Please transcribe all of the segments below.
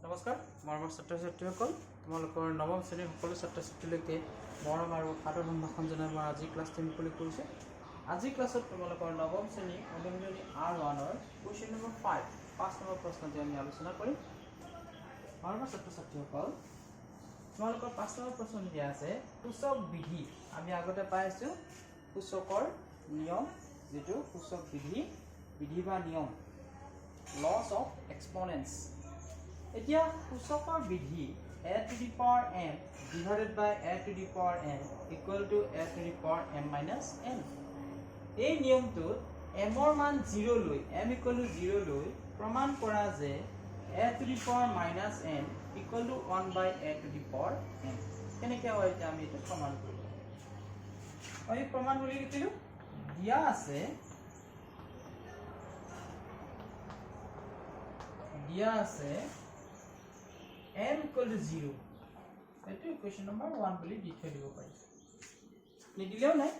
নমস্কাৰ মৰমৰ ছাত্ৰ ছাত্ৰীসকল তোমালোকৰ নৱম শ্ৰেণীৰ সকলো ছাত্ৰ ছাত্ৰীলৈকে মৰম আৰু সাদৰ সম্ভাষণ জনাই মই আজি ক্লাছ 10 মুকলি কৰিছোঁ। আজি ক্লাছত তোমালোকৰ নৱম শ্ৰেণী অনুশীলনী R1 কুৱেশ্যন নম্বৰ 5 নম্বৰ প্ৰশ্নটি আমি আলোচনা কৰিম। মৰমৰ ছাত্ৰ ছাত্ৰীসকল তোমালোকৰ 5 নম্বৰ প্ৰশ্ন দিয়া আছে সূচক বিধি। আমি আগতে পাই আছো সূচকৰ নিয়ম, যেটো সূচক বিধি বা নিয়ম laws of exponents। এতিয়া সূচকৰ বিধি a to the power m divided by a to the power n equal to a to the power m minus n। এই নিয়মটো m ৰ মান 0 লৈ m equal to 0 লৈ প্ৰমাণ কৰা যে a to the power minus n equal to 1 by a to the power n। কেনেকৈ হয় এটা আমি এটা প্ৰমাণ কৰিব। আমি প্ৰমাণ বুলি লিখিলো দিয়া আছে m equal to 0। এটো ইকুয়েশন নম্বৰ 1 বুলি দি থৈ দিব পাৰি, নিদিলেও নাই।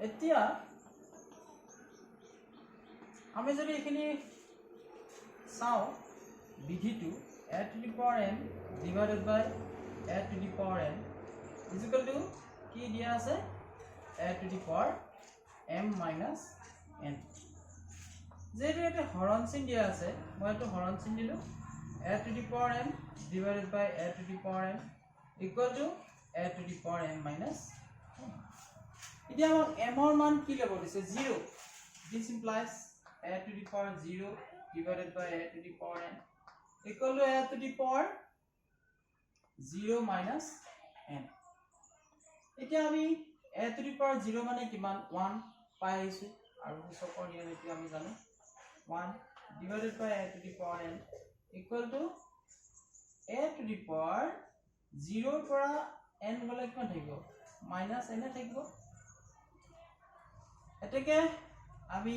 এতিয়া আমি যদি এখিনি চাও বিধিটো a to the power m divided by a to the power n is equal to কি দিয়া আছে a to the power m minus n। যেহেতু এটা হৰণ চিন দিয়া আছে মই এটো হৰণ চিন দিলো a to the power m divided by a to the power n equal to a to the power m minus n। এতিয়া আমাক m ৰ মান কি ল'ব দিছে 0। this implies a to the power 0 divided by a to the power n equal to a to the power 0 minus n। এতিয়া আমি a to the power 0 মানে কিমান 1 পাই আইছো আৰু সূচকৰ নিয়ম এটো আমি জানো 1 divided by a to the power n equal to a to the power 0 পৰা n গলে কিমান থাকিব minus n থাকিব। এটাকে আমি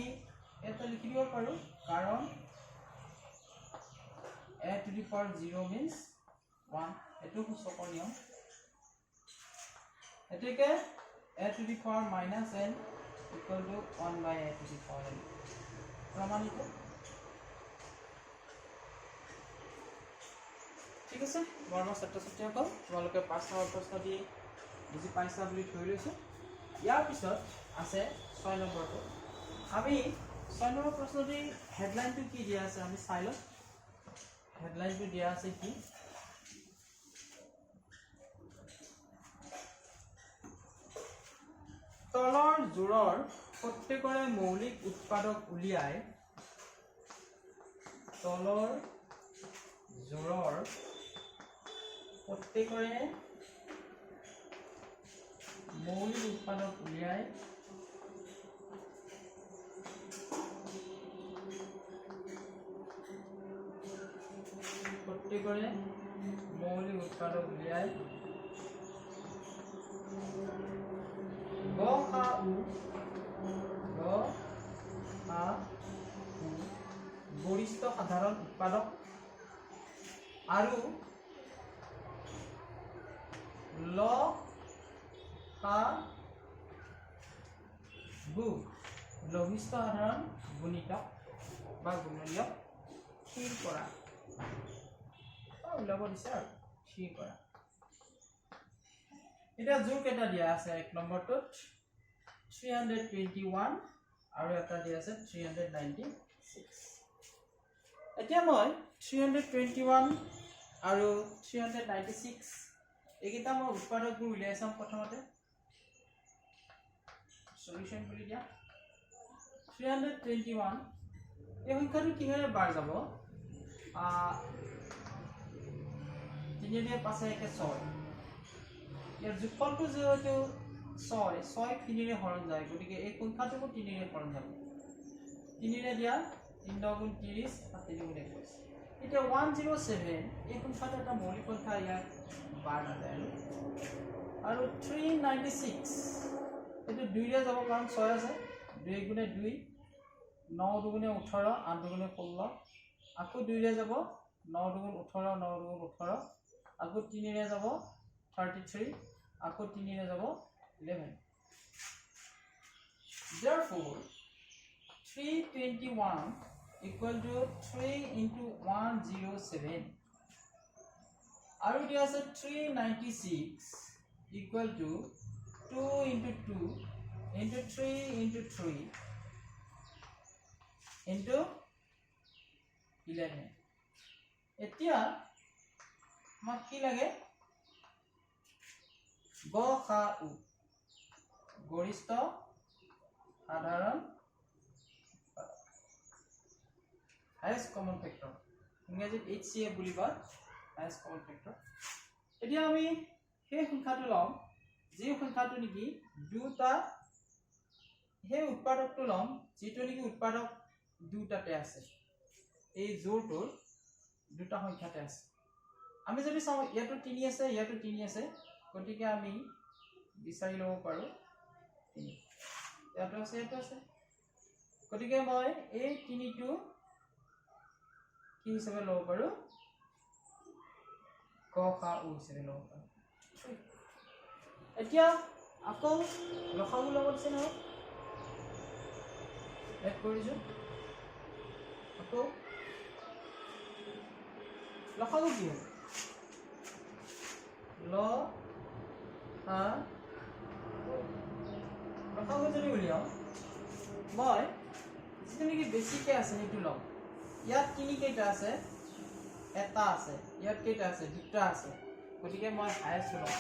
এটা লিখি দিব পাৰো কাৰণ a to the power 0 means 1 এটো সূচকৰ নিয়ম। এটাকে a to the power minus n equal to 1 by a to the power n প্ৰমাণিত। ঠিক আছে মৰমৰ ছাত্ৰ ছাত্ৰীসকল তোমালোকে 5 নম্বৰ প্ৰশ্নটি বুজি পাইছা বুলি ধৰি লৈছো। ইয়াৰ পিছত আছে 6 নম্বৰটো। আমি 6 নম্বৰ প্ৰশ্নটি হেডলাইনটো কি দিয়া আছে আমি চাই লওঁ। হেডলাইনটো দিয়া আছে কি তলৰ জোৰৰ প্ৰত্যেকৰে মৌলিক উৎপাদক উলিয়াই তলৰ জোৰৰ প্ৰত্যেকৰে মৌলিক উৎপাদক উলিয়াই গ খা উ গৰিষ্ঠ সাধাৰণ উৎপাদক আৰু ল খা গু লঘিষ্ঠ সাধাৰণ গুণিতক বা গুণনীয়ক স্থিৰ কৰা ওলাব দিছে আৰু স্থিৰ কৰা। এটা জোৰ কেইটা দিয়া আছে এক নম্বৰটোত 321 আৰু এটা দিয়া আছে 396। এতিয়া মই 321 আৰু 396 এইকেইটা মই উৎপাদকবোৰ উলিয়াই চাম। প্ৰথমতে সলিউশন কৰি দিয়া 321 এই সংখ্যাটো কিহেৰে বাৰ যাব 3 দিয়ে 5 একে 6। ইয়াৰ যোগফলটো যেহেতু 6 3 ৰে হৰণ যায় গতিকে এই সংখ্যাটোকো 3 ৰে হৰণ যাব। 3 ৰে দিয়া 3 গুণ 30 7 গুণ 21। এতিয়া 107 এই সংখ্যাটো এটা মৌলিক সংখ্যা ইয়াত বাৰ নাযায় আৰু 396 এটো 2 ৰে যাব কাৰণ 6 আছে 2 গুণে 2 9 দুগুণে 18 8 দুগুণে 16 আকৌ 2 ৰে যাব 9 দুগুণ 18 9 দুগুণ 18 আকৌ 3 ৰে যাব 33 আকৌ 3 ৰে যাব 11। Therefore 321 equal to 3 into 107 আৰু দিয়া আছে 396 equal to 2 into 2 into 3 into 3 into 11 এতিয়া আমাক কি লাগে গসাউ গৰিষ্ঠ সাধাৰণ highest common factor ইংৰাজীত HCF বুলি কয় highest common factor এতিয়া আমি সেই সংখ্যাটো লম যি সংখ্যাটো নেকি দুটা সেই উৎপাদকটো লম যেটো নেকি উৎপাদক দুটাতে আছে এই জোৰটোৰ দুটা সংখ্যাতে আছে আমি যদি চাও ইয়াটো 3 আছে ইয়াটো 3 আছে গতিকে আমি বিচাৰি লব পাৰো 3 ইয়াটো আছে গতিকে মই এই 3 টো কি হিচাপে লব পাৰো ক খা উ হিচাপে লব পাৰো এতিয়া আকৌ লখাগু লগত আছে নহয় এক কৰিছো আকৌ লখাগু কি হ'ব ল হা লখাগু যদি উলিয়াও মই যিটো নেকি বেছিকে আছে সেইটো লম ইয়াত তিনি কেইটা আছে এটা আছে ইয়াত কেইটা আছে দুটা আছে গতিকে মই হাইয়েস্ট লম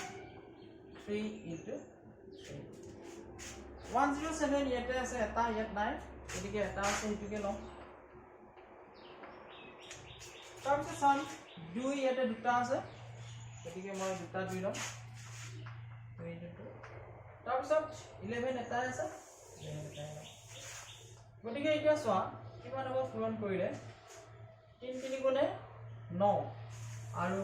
3 into 3 107 ইয়াতে আছে এটা ইয়াত নাই গতিকে এটা আছে হেতুকে লম তাৰপিছত চাম 2 ইয়াতে দুটা আছে গতিকে মই দুটা 2 লম 2 into 2 তাৰপিছত 11 এটা আছে 11 এটা গতিকে এতিয়া চোৱা কিমান হ'ব পূৰণ কৰিলে 3 3 গুণে 9 আৰু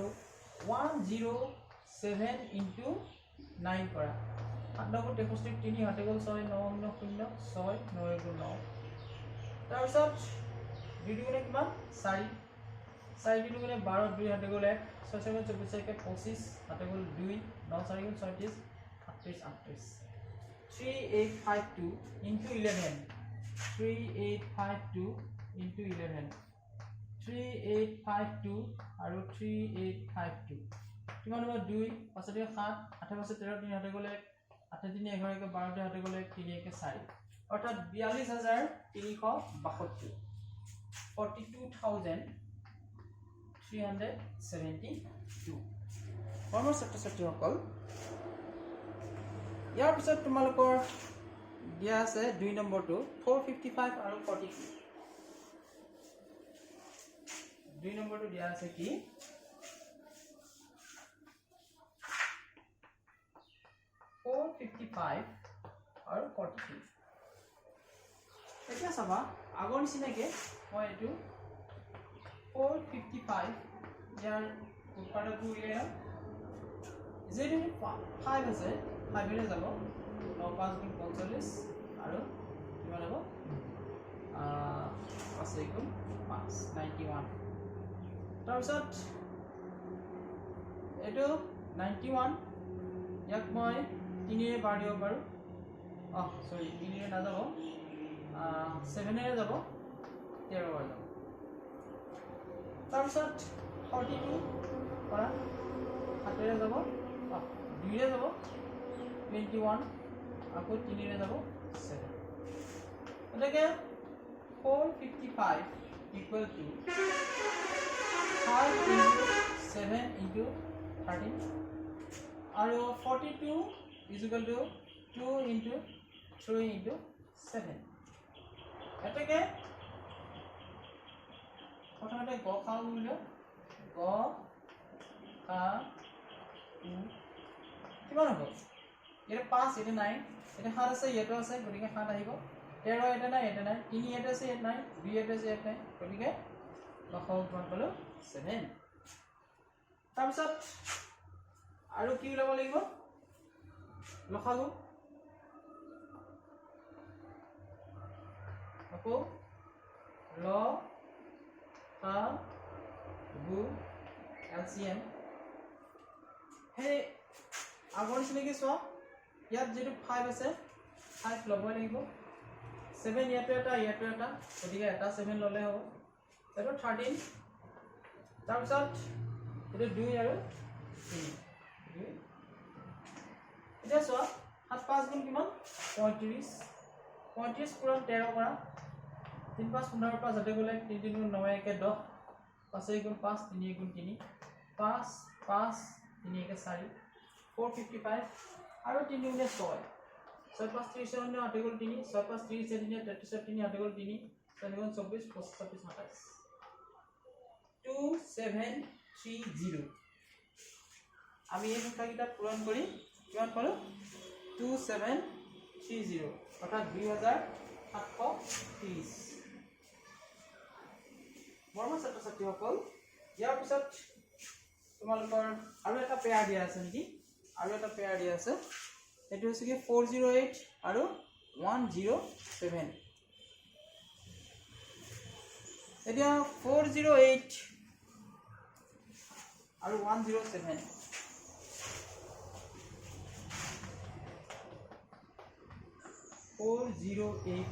107 into 9 কৰা 7 9 63 3 হাতে গল 6 9 9 0 6 9 গুণ 9 তাৰপিছত 2 গুণে কিমান 4 4 2 গুণে 12 2 হাতে গল 1 6 7 24 25 হাতে গল 2 9 4 গুণ 36 38 38 3852 into 11 3852 into 11 3852 আৰু 3852 কিমান হ'ব 2 5 7 8 5 13 3 হাতে গলে 8 3 11 12 হাতে গলে 3 1 4 অৰ্থাৎ 42372 42372 কৰ্মৰ ছাত্ৰ-ছাত্ৰীসকল ইয়াৰ পিছত তোমালোকৰ দিয়া আছে 2 নম্বৰটো 455 আৰু 42 2 নম্বৰটো দিয়া আছে কি 455 আৰু 42 এতিয়া চাবা আগৰ নিচিনাকে মই এটো 455 ইয়াৰ উৎপাদকটো উলিয়াম যেটো 5 আছে 5 এৰে যাব 9 5 গুণ 45 আৰু কিমান হ'ব 5 গুণ 5 91 তাৰপিছত এটো 91 ইয়াক মই 3 এৰে বাৰ দিব পাৰো সৰি 3 এৰে না যাব 7 এৰে যাব 13 বাৰ যাব তাৰপিছত 42 কৰা 7 এৰে যাব 2 এৰে যাব 21 আকৌ 3 এৰে যাব 7 এটাকে 455 equal to 5 into 7 into 13 আৰু 42 is equal to 2 into 3 into 7 এটাকে প্ৰথমতে গ খাও উলিয়াও গ খা কিমান হ'ব এটা 5 এটা 9 এটা 7 আছে ইয়াতো আছে গতিকে 7 আহিব 13 এটা নাই 3 এটা আছে এটা নাই 2 এটা আছে এটা নাই গতিকে লখাও কিমান পালো 7 তাৰপিছত আৰু কি উলাব লাগিব লখাগু আকৌ ল খা গু LCM হে আগৰ নিচিনাকৈ চোৱা ইয়াত যেটো 5 আছে 5 লবই লাগিব 7 ইয়াতো এটা গতিকে এটা 7 ললে হ'ব এটো 13 তাৰ পিছত এটো 2 আৰু 3 এতিয়া চোৱা 7 5 গুণ কিমান 35 35 পূৰণ 13 কৰা 3 5 15 পৰা যাতে গলে 3 3 গুণ 9 1 10 5 গুণ 5 3 গুণ 3 5 5 3 1 4 455 আৰু 3 গুণ 6 6 5 30 শূন্য 8 গুণ 3 6 5 30 7 33 3 8 গুণ 3 7 গুণ 24 25 27 2730 আমি এই সংখ্যাকেইটা পূৰণ কৰি কিমান পালো 2730 অৰ্থাৎ 2730 মৰমৰ ছাত্ৰ-ছাত্ৰীসকল ইয়াৰ পিছত তোমালোকৰ আৰু এটা পেয়াৰ দিয়া আছে নেকি আৰু এটা পেয়াৰ দিয়া আছে এটো হৈছে কি 408 আৰু 107 এতিয়া 408 আৰু 107 408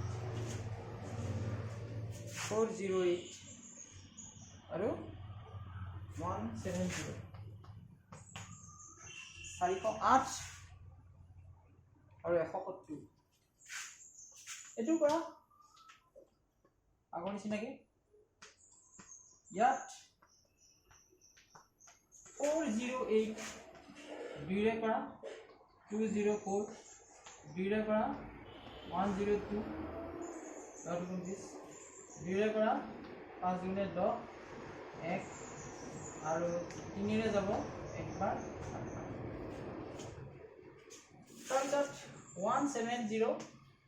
আৰু 170 408 আৰু 170 এটো কৰা আগৰ নিচিনাকে ইয়াত 408 দুইৰে কৰা 204 দুইৰে কৰা 102 দুইৰে কৰা 5 গুণে 10 1 আৰু 3 ৰে যাব একবাৰ তাৰপিছত 170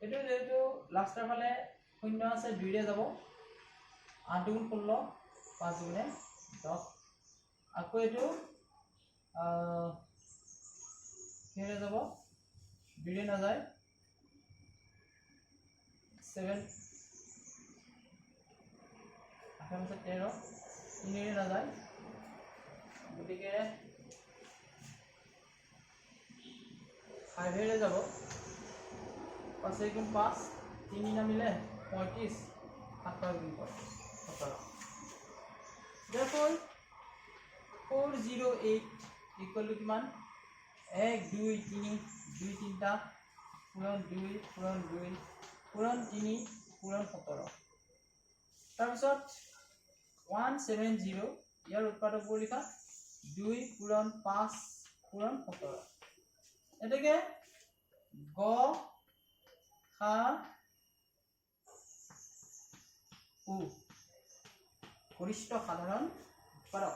এটো যেটো লাষ্টৰ ফালে শূন্য আছে 2 ৰে যাব 8 গুণ 16 5 গুণে 10 আকৌ এটো কেৰে যাব 2 ৰে না যায় 7 8 13 3 ৰে না যায় গতিকে 5 ৰে যাব 5 গুণ 5 3 নামিলে 35 7 গুণ 17 therefore 408 equal to কিমান 1 2 3 2 3টা পূৰণ 2 পূৰণ 2 পূৰণ 3 পূৰণ 17 তাৰপিছত 170 ইয়াৰ উৎপাদকবোৰ লিখা 2 পূৰণ 5 পূৰণ 17 এটাকে গ খা উ গৰিষ্ঠ সাধাৰণ উৎপাদক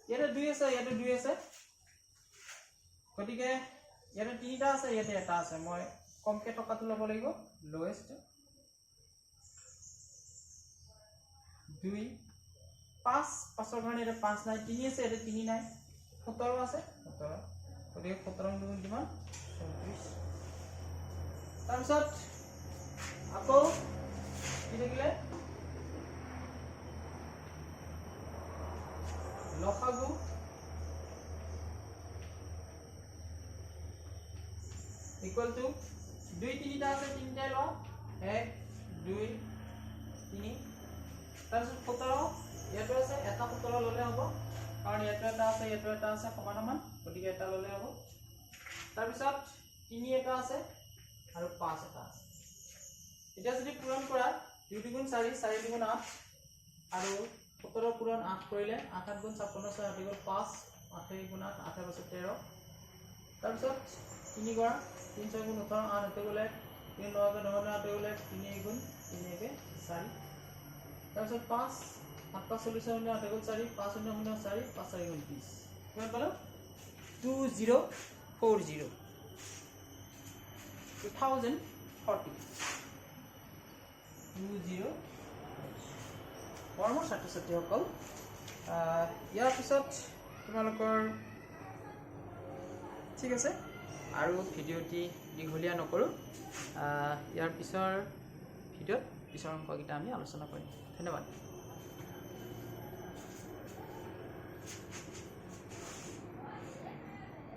ইয়াতে 2 আছে ইয়াতে 2 আছে গতিকে ইয়াতে 3টা আছে ইয়াতে এটা আছে মই কমকে টকাটো লব লাগিব লোয়েষ্ট 2 5 5ৰ কাৰণে এটা 5 নাই 3 আছে এটা 3 নাই 17 আছে 17 গতিকে 17 গুণ কিমান 34 তাৰপিছত আকৌ কি থাকিলে লসাগু equal to 2 3টা আছে 3টাই লও 1 2 3 তাৰপিছত 17 ইয়াতো আছে এটা 17 ললে হ'ব কাৰণ ইয়াতো এটা আছে সমান সমান গতিকে এটা ললে হ'ব তাৰপিছত 3 এটা আছে আৰু 5 এটা আছে এটা যদি পূৰণ কৰা 2 গুণ 4 4 গুণ 8 আৰু 17 পূৰণ 8 কৰিলে 8 গুণ 56 6 8 গুণ 5 8 গুণ 8 8 বছৰ 13 তাৰপিছত 3 কৰা 3 6 গুণ 18 8 হতে গলে 3 9 9 8 গলে 3 গুণ 3 1 4 তাৰপিছত 5 7 5 40 0 8 গুণ 4 5 0 0 4 5 4 গুণ 20 কিমান পালো 2040 2040 মৰমৰ ছাত্ৰ-ছাত্ৰীসকল ইয়াৰ পিছত তোমালোকৰ ঠিক আছে আৰু ভিডিঅ'টি দীঘলীয়া নকৰো ইয়াৰ পিছৰ ভিডিঅ'ত পিছৰ অংককেইটা আমি আলোচনা কৰিম ধন্যবাদ